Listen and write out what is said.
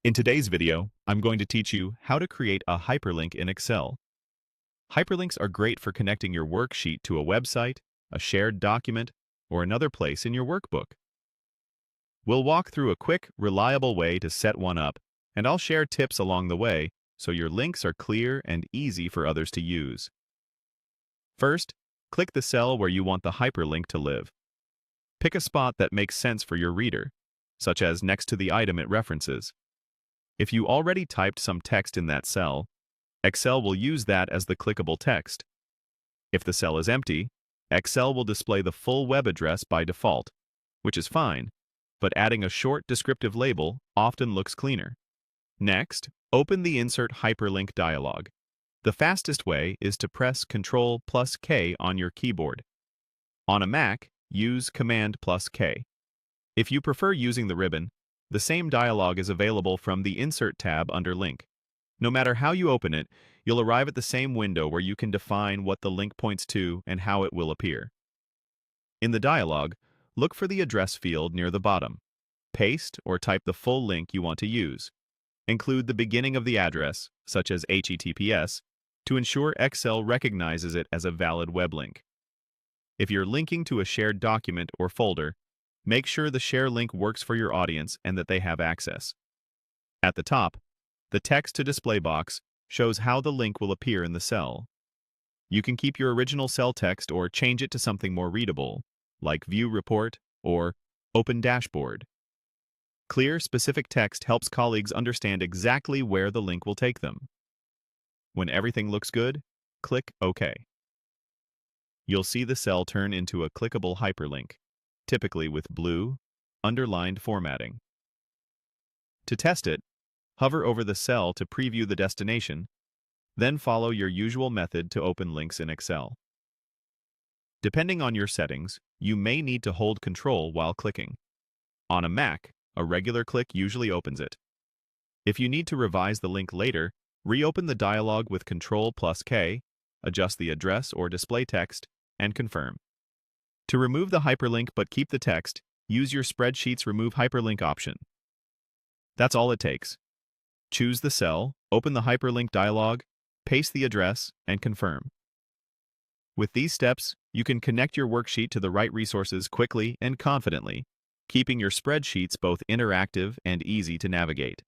In today's video, I'm going to teach you how to create a hyperlink in Excel. Hyperlinks are great for connecting your worksheet to a website, a shared document, or another place in your workbook. We'll walk through a quick, reliable way to set one up, and I'll share tips along the way so your links are clear and easy for others to use. First, click the cell where you want the hyperlink to live. Pick a spot that makes sense for your reader, such as next to the item it references. If you already typed some text in that cell, Excel will use that as the clickable text. If the cell is empty, Excel will display the full web address by default, which is fine, but adding a short descriptive label often looks cleaner. Next, open the Insert Hyperlink dialog. The fastest way is to press Ctrl+K on your keyboard. On a Mac, use Command+K. If you prefer using the ribbon, the same dialog is available from the Insert tab under Link. No matter how you open it, you'll arrive at the same window where you can define what the link points to and how it will appear. In the dialog, look for the address field near the bottom. Paste or type the full link you want to use. Include the beginning of the address, such as HTTPS, to ensure Excel recognizes it as a valid web link. If you're linking to a shared document or folder, make sure the share link works for your audience and that they have access. At the top, the Text to Display box shows how the link will appear in the cell. You can keep your original cell text or change it to something more readable, like View Report or Open Dashboard. Clear, specific text helps colleagues understand exactly where the link will take them. When everything looks good, click OK. You'll see the cell turn into a clickable hyperlink, typically with blue, underlined formatting. To test it, hover over the cell to preview the destination, then follow your usual method to open links in Excel. Depending on your settings, you may need to hold Control while clicking. On a Mac, a regular click usually opens it. If you need to revise the link later, reopen the dialog with Ctrl+K, adjust the address or display text, and confirm. To remove the hyperlink but keep the text, use your spreadsheet's Remove Hyperlink option. That's all it takes. Choose the cell, open the hyperlink dialog, paste the address, and confirm. With these steps, you can connect your worksheet to the right resources quickly and confidently, keeping your spreadsheets both interactive and easy to navigate.